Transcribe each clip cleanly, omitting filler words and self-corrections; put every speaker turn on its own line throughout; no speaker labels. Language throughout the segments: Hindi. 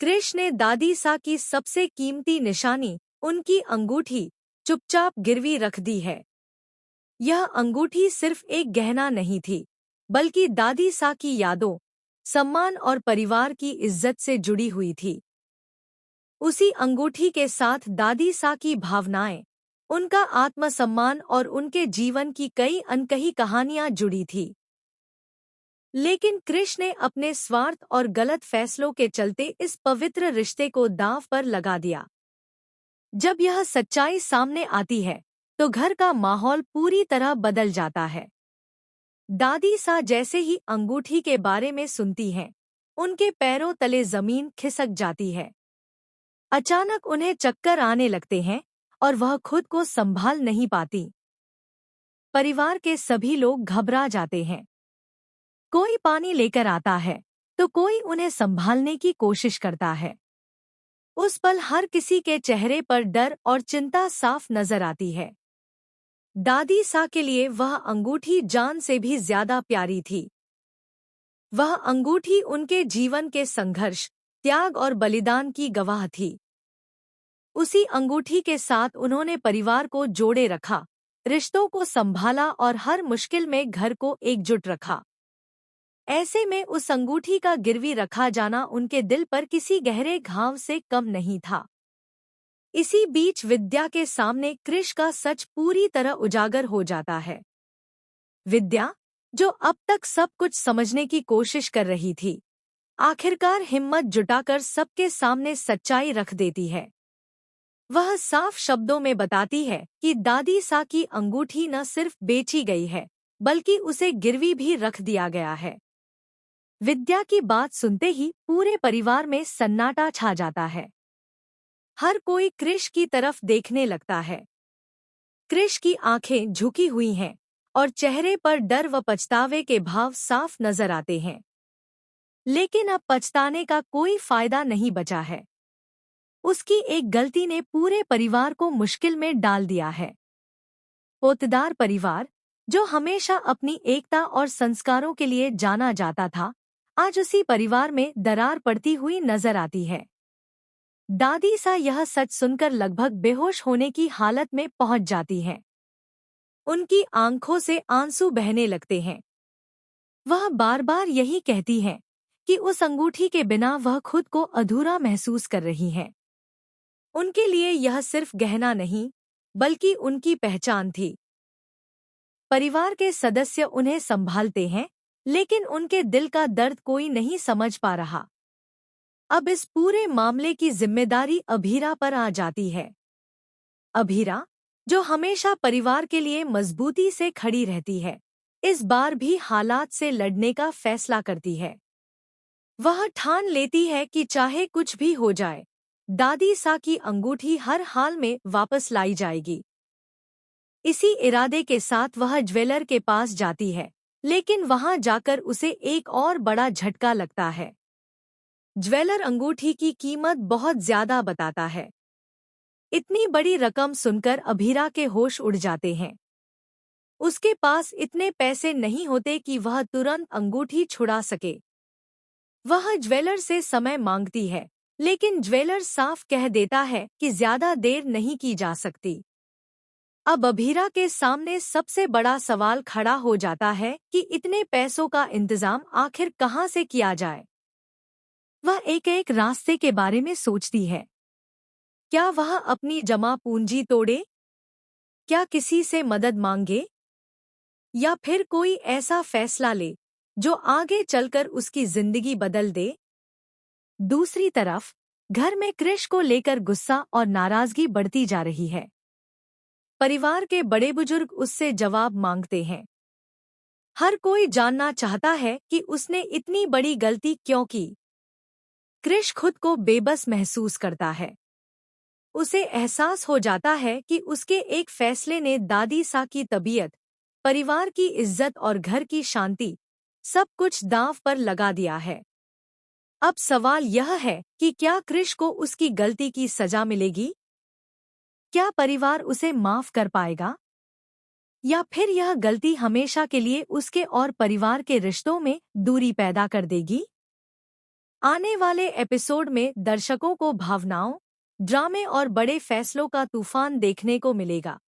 कृष ने दादी सा की सबसे कीमती निशानी, उनकी अंगूठी, चुपचाप गिरवी रख दी है। यह अंगूठी सिर्फ एक गहना नहीं थी, बल्कि दादी सा की यादों, सम्मान और परिवार की इज्जत से जुड़ी हुई थी। उसी अंगूठी के साथ दादी सा की भावनाएं, उनका आत्मसम्मान और उनके जीवन की कई अनकही कहानियां जुड़ी थी। लेकिन कृष ने अपने स्वार्थ और गलत फैसलों के चलते इस पवित्र रिश्ते को दांव पर लगा दिया। जब यह सच्चाई सामने आती है, तो घर का माहौल पूरी तरह बदल जाता है। दादी सा जैसे ही अंगूठी के बारे में सुनती हैं, उनके पैरों तले जमीन खिसक जाती है। अचानक उन्हें चक्कर आने लगते हैं और वह खुद को संभाल नहीं पाती। परिवार के सभी लोग घबरा जाते हैं। कोई पानी लेकर आता है, तो कोई उन्हें संभालने की कोशिश करता है। उस पल हर किसी के चेहरे पर डर और चिंता साफ नजर आती है। दादी सा के लिए वह अंगूठी जान से भी ज्यादा प्यारी थी। वह अंगूठी उनके जीवन के संघर्ष, त्याग और बलिदान की गवाह थी। उसी अंगूठी के साथ उन्होंने परिवार को जोड़े रखा, रिश्तों को संभाला और हर मुश्किल में घर को एकजुट रखा। ऐसे में उस अंगूठी का गिरवी रखा जाना उनके दिल पर किसी गहरे घाव से कम नहीं था। इसी बीच विद्या के सामने कृष का सच पूरी तरह उजागर हो जाता है। विद्या, जो अब तक सब कुछ समझने की कोशिश कर रही थी, आखिरकार हिम्मत जुटाकर सबके सामने सच्चाई रख देती है। वह साफ शब्दों में बताती है कि दादी सा की अंगूठी न सिर्फ बेची गई है, बल्कि उसे गिरवी भी रख दिया गया है। विद्या की बात सुनते ही पूरे परिवार में सन्नाटा छा जाता है। हर कोई कृष की तरफ देखने लगता है। कृष की आंखें झुकी हुई हैं और चेहरे पर डर व पछतावे के भाव साफ नजर आते हैं। लेकिन अब पछताने का कोई फायदा नहीं बचा है। उसकी एक गलती ने पूरे परिवार को मुश्किल में डाल दिया है। पोतदार परिवार, जो हमेशा अपनी एकता और संस्कारों के लिए जाना जाता था, आज उसी परिवार में दरार पड़ती हुई नजर आती है। दादी सा यह सच सुनकर लगभग बेहोश होने की हालत में पहुंच जाती हैं। उनकी आंखों से आंसू बहने लगते हैं। वह बार बार यही कहती हैं कि उस अंगूठी के बिना वह खुद को अधूरा महसूस कर रही हैं। उनके लिए यह सिर्फ गहना नहीं, बल्कि उनकी पहचान थी। परिवार के सदस्य उन्हें संभालते हैं, लेकिन उनके दिल का दर्द कोई नहीं समझ पा रहा। अब इस पूरे मामले की जिम्मेदारी अभीरा पर आ जाती है। अभीरा, जो हमेशा परिवार के लिए मजबूती से खड़ी रहती है, इस बार भी हालात से लड़ने का फैसला करती है। वह ठान लेती है कि चाहे कुछ भी हो जाए, दादी सा की अंगूठी हर हाल में वापस लाई जाएगी। इसी इरादे के साथ वह ज्वेलर के पास जाती है, लेकिन वहां जाकर उसे एक और बड़ा झटका लगता है। ज्वेलर अंगूठी की कीमत बहुत ज्यादा बताता है। इतनी बड़ी रकम सुनकर अभीरा के होश उड़ जाते हैं। उसके पास इतने पैसे नहीं होते कि वह तुरंत अंगूठी छुड़ा सके। वह ज्वेलर से समय मांगती है, लेकिन ज्वेलर साफ कह देता है कि ज्यादा देर नहीं की जा सकती। अब अभीरा के सामने सबसे बड़ा सवाल खड़ा हो जाता है कि इतने पैसों का इंतजाम आखिर कहां से किया जाए। वह एक एक रास्ते के बारे में सोचती है। क्या वह अपनी जमा पूंजी तोड़े? क्या किसी से मदद मांगे? या फिर कोई ऐसा फैसला ले जो आगे चलकर उसकी जिंदगी बदल दे? दूसरी तरफ घर में कृष को लेकर गुस्सा और नाराजगी बढ़ती जा रही है। परिवार के बड़े बुजुर्ग उससे जवाब मांगते हैं। हर कोई जानना चाहता है कि उसने इतनी बड़ी गलती क्यों की। कृष खुद को बेबस महसूस करता है। उसे एहसास हो जाता है कि उसके एक फैसले ने दादी सा की तबीयत, परिवार की इज्जत और घर की शांति, सब कुछ दांव पर लगा दिया है। अब सवाल यह है कि क्या कृष को उसकी गलती की सजा मिलेगी? क्या परिवार उसे माफ कर पाएगा? या फिर यह गलती हमेशा के लिए उसके और परिवार के रिश्तों में दूरी पैदा कर देगी? आने वाले एपिसोड में दर्शकों को भावनाओं, ड्रामे और बड़े फैसलों का तूफान देखने को मिलेगा।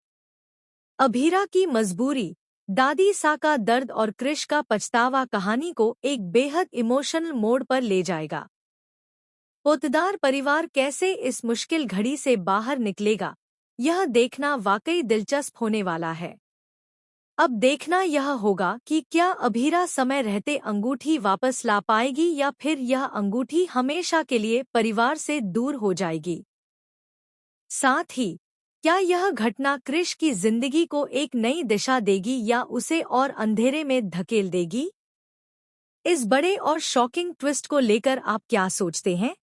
अभीरा की मजबूरी, दादी सा का दर्द और क्रिश का पछतावा कहानी को एक बेहद इमोशनल मोड़ पर ले जाएगा। पोतदार परिवार कैसे इस मुश्किल घड़ी से बाहर निकलेगा, यह देखना वाकई दिलचस्प होने वाला है। अब देखना यह होगा कि क्या अभीरा समय रहते अंगूठी वापस ला पाएगी या फिर यह अंगूठी हमेशा के लिए परिवार से दूर हो जाएगी। साथ ही क्या यह घटना क्रिश की जिंदगी को एक नई दिशा देगी या उसे और अंधेरे में धकेल देगी? इस बड़े और शॉकिंग ट्विस्ट को लेकर आप क्या सोचते हैं?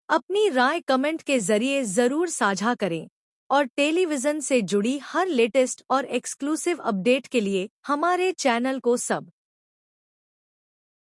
अपनी राय कमेंट के जरिए जरूर साझा करें और टेलीविजन से जुड़ी हर लेटेस्ट और एक्सक्लूसिव अपडेट के लिए हमारे चैनल को